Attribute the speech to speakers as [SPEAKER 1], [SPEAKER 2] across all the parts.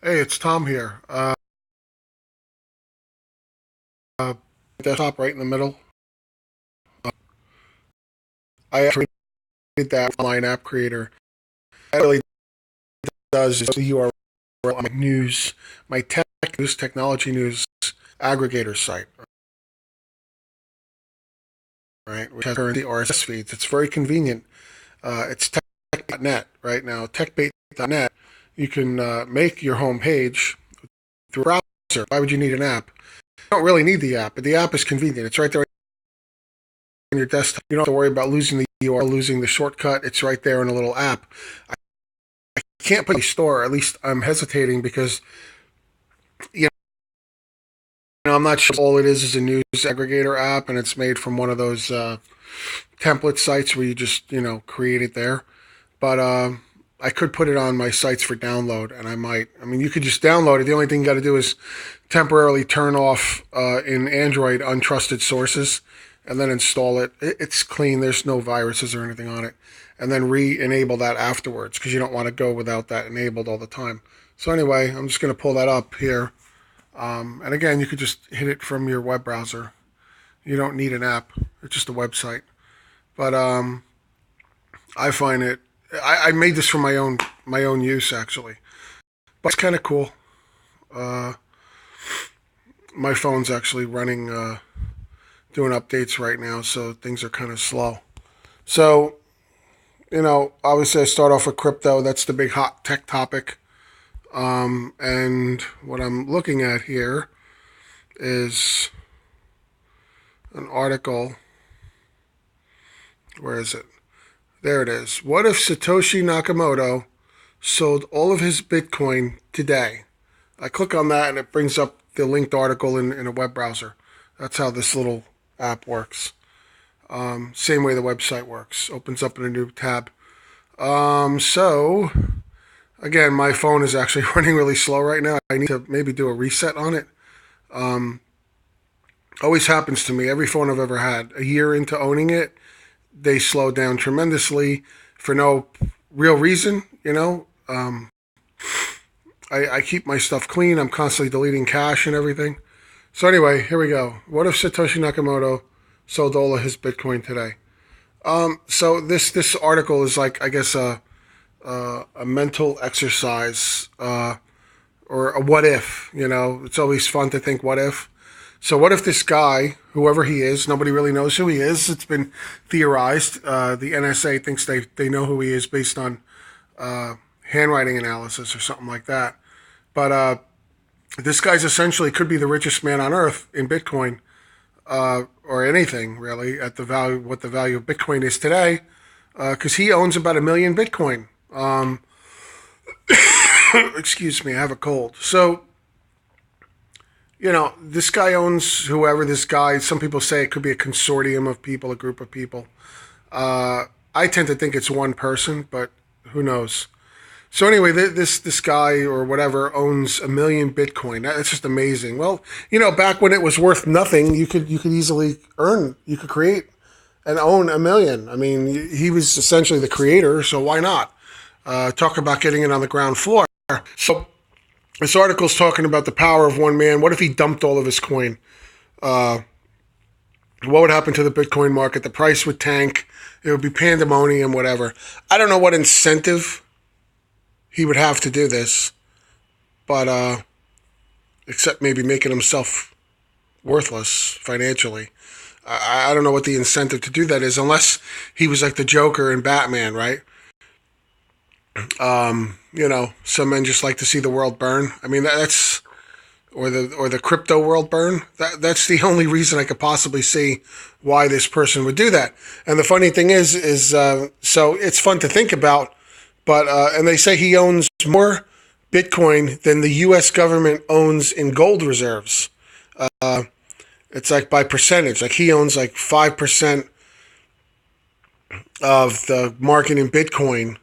[SPEAKER 1] Hey, it's Tom here. Desktop right in the middle. I actually did that online app creator. That really does is the URL on my news, my technology news aggregator site, right? Which has currently RSS feeds. It's very convenient. It's tech.net right now. Techbait.net. You can make your home page through a browser. Why would you need an app? You don't really need the app, but the app is convenient. It's right there on your desktop. You don't have to worry about losing the URL, losing the shortcut. It's right there in a little app. I can't put a store. At least I'm hesitating because you I'm not sure all it is a news aggregator app, and it's made from one of those template sites where you just create it there. But I could put it on my sites for download, and I might. I mean, you could just download it. The only thing you got to do is temporarily turn off in Android untrusted sources, and then install it. It's clean. There's no viruses or anything on it, and then re-enable that afterwards because you don't want to go without that enabled all the time. So anyway, I'm just going to pull that up here. And again, you could just hit it from your web browser. You don't need an app. It's just a website. But I find it. I made this for my own use actually. But it's kind of cool. Uh, my phone's actually running, doing updates right now, so things are kind of slow. So obviously I start off with crypto. That's the big hot tech topic. And what I'm looking at here is an article. Where is it? There it is. What if Satoshi Nakamoto sold all of his Bitcoin today? I click on that and it brings up the linked article in a web browser. That's how this little app works. Same way the website works. Opens up in a new tab. So again, my phone is actually running really slow right now. I need to maybe do a reset on it. Always happens to me. Every phone I've ever had, a year into owning it, they slow down tremendously for no real reason. I keep my stuff clean. I'm constantly deleting cache and everything. So anyway, here we go. What if Satoshi Nakamoto sold all of his Bitcoin today? So this article is like, I guess, a mental exercise, or a what if. It's always fun to think what if. So what if this guy, whoever he is, nobody really knows who he is. It's been theorized. The NSA thinks they know who he is based on handwriting analysis or something like that. But this guy's essentially could be the richest man on earth in Bitcoin, or anything really at the value, what the value of Bitcoin is today, because he owns about 1 million Bitcoin. Excuse me, I have a cold. So this guy owns whoever this guy. Some people say it could be a consortium of people, a group of people. I tend to think it's one person, but who knows? So anyway, this guy or whatever owns 1 million Bitcoin. That's just amazing. Well, back when it was worth nothing, you could easily you could create and own 1 million. I mean, he was essentially the creator, so why not? Talk about getting it on the ground floor. So this article's talking about the power of one man. What if he dumped all of his coin? What would happen to the Bitcoin market? The price would tank. It would be pandemonium, whatever. I don't know what incentive he would have to do this, but except maybe making himself worthless financially. I don't know what the incentive to do that is, unless he was like the Joker in Batman, right? Some men just like to see the world burn. I mean, that's or the crypto world burn. That's the only reason I could possibly see why this person would do that. And the funny thing is so it's fun to think about, but and they say he owns more Bitcoin than the U.S. government owns in gold reserves. It's like by percentage. Like he owns like 5% of the market in Bitcoin.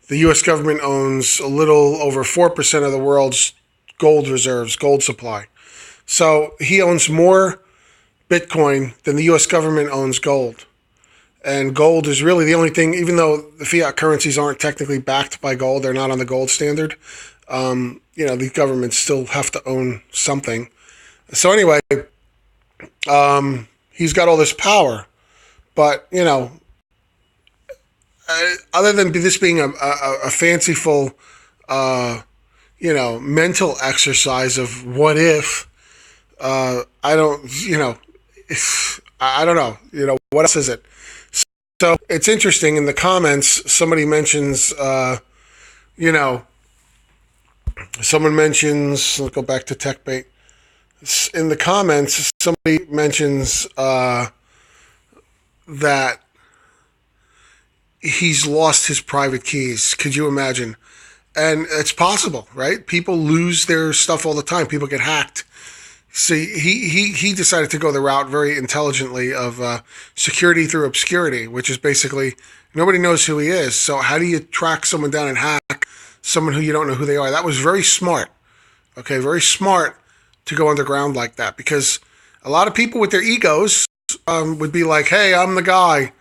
[SPEAKER 1] The U.S. government owns a little over 4% of the world's gold reserves, gold supply. So he owns more Bitcoin than the U.S. government owns gold. And gold is really the only thing, even though the fiat currencies aren't technically backed by gold, they're not on the gold standard. These governments still have to own something. So anyway, he's got all this power, but other than this being a fanciful, mental exercise of what if, I don't, I don't know, what else is it? So it's interesting in the comments, somebody mentions, someone mentions, let's go back to techbait. In the comments, somebody mentions that he's lost his private keys. Could you imagine? And it's possible, right? People lose their stuff all the time. People get hacked. See, he decided to go the route very intelligently of security through obscurity, which is basically nobody knows who he is. So how do you track someone down and hack someone who you don't know who they are? That was very smart. Okay, very smart to go underground like that, because a lot of people with their egos would be like, hey, I'm the guy.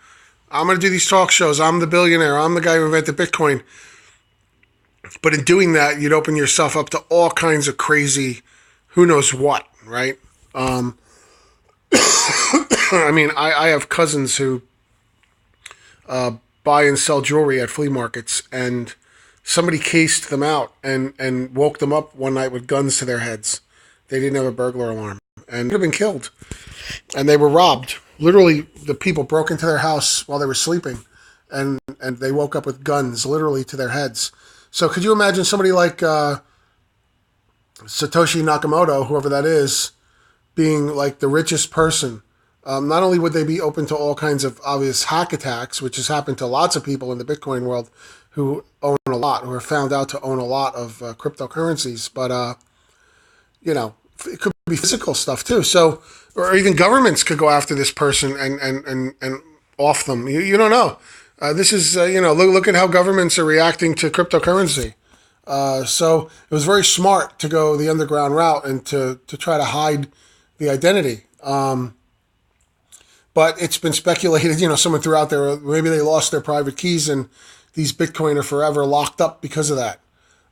[SPEAKER 1] I'm going to do these talk shows. I'm the billionaire. I'm the guy who invented Bitcoin. But in doing that, you'd open yourself up to all kinds of crazy, who knows what, right? I mean, I have cousins who buy and sell jewelry at flea markets, and somebody cased them out and woke them up one night with guns to their heads. They didn't have a burglar alarm and could have been killed. And they were robbed. Literally, the people broke into their house while they were sleeping, and they woke up with guns literally to their heads. So could you imagine somebody like Satoshi Nakamoto, whoever that is, being like the richest person? Not only would they be open to all kinds of obvious hack attacks, which has happened to lots of people in the Bitcoin world who own a lot, who are found out to own a lot of cryptocurrencies, but, it could be physical stuff too. So, or even governments could go after this person and off them. You don't know. This is, look at how governments are reacting to cryptocurrency. So it was very smart to go the underground route and to try to hide the identity. But it's been speculated, someone threw out there, maybe they lost their private keys and these Bitcoin are forever locked up because of that.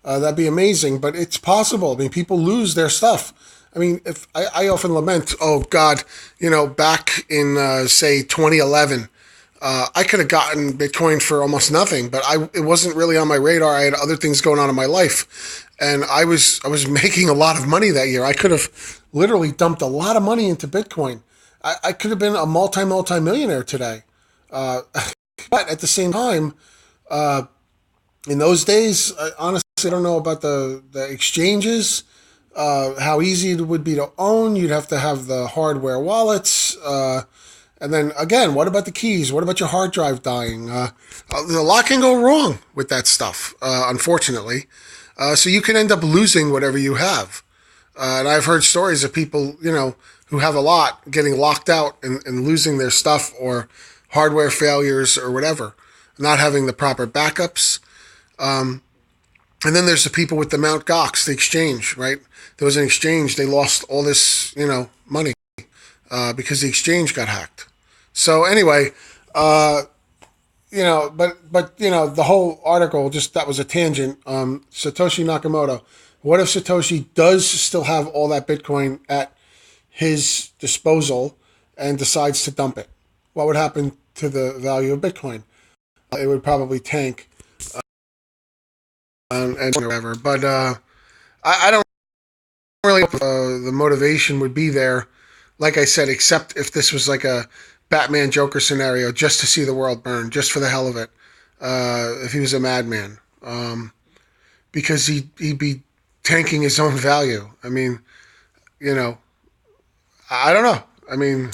[SPEAKER 1] That'd be amazing, but it's possible. I mean, people lose their stuff. I mean, if I often lament, oh God, back in say 2011, I could have gotten Bitcoin for almost nothing, but it wasn't really on my radar. I had other things going on in my life, and I was making a lot of money that year. I could have literally dumped a lot of money into Bitcoin. I could have been a multi-millionaire today. But at the same time, in those days, honestly, I don't know about the exchanges, how easy it would be to own. You'd have to have the hardware wallets. And then again, what about the keys? What about your hard drive dying? A lot can go wrong with that stuff, unfortunately. So you can end up losing whatever you have. And I've heard stories of people, who have a lot getting locked out and losing their stuff, or hardware failures or whatever, not having the proper backups. And then there's the people with the Mt. Gox, the exchange, right? There was an exchange. They lost all this, money because the exchange got hacked. So anyway, but the whole article, that was a tangent. Satoshi Nakamoto. What if Satoshi does still have all that Bitcoin at his disposal and decides to dump it? What would happen to the value of Bitcoin? It would probably tank and whatever. But I don't really know the motivation would be there, like I said, except if this was like a Batman Joker scenario, just to see the world burn, just for the hell of it. If he was a madman, because he'd be tanking his own value. I mean, I don't know. I mean,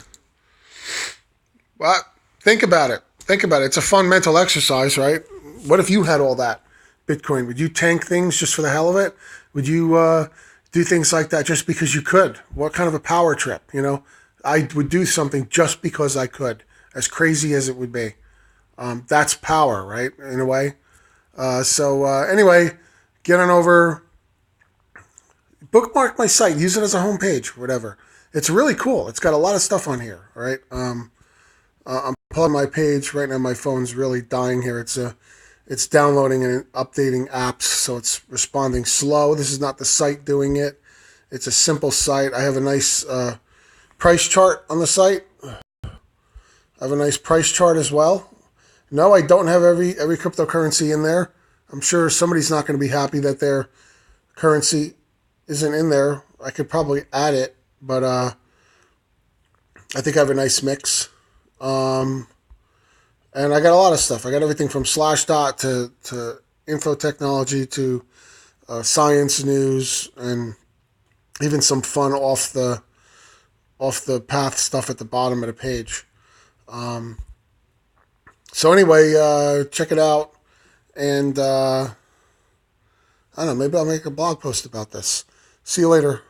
[SPEAKER 1] well, think about it. Think about it. It's a fun mental exercise, right? What if you had all that Bitcoin? Would you tank things just for the hell of it? Would you do things like that just because you could? What kind of a power trip, I would do something just because I could, as crazy as it would be. That's power, right? In a way. Anyway, get on over, bookmark my site, use it as a homepage, whatever. It's really cool. It's got a lot of stuff on here, right? I'm pulling my page right now. My phone's really dying here. It's it's downloading and updating apps, so it's responding slow. This is not the site doing it. It's a simple site. I have a nice price chart on the site. I have a nice price chart as well. No, I don't have every cryptocurrency in there. I'm sure somebody's not going to be happy that their currency isn't in there. I could probably add it, but I think I have a nice mix. And I got a lot of stuff. I got everything from Slashdot to info technology to science news, and even some fun off the path stuff at the bottom of the page. So anyway, check it out, and I don't know, maybe I'll make a blog post about this. See you later.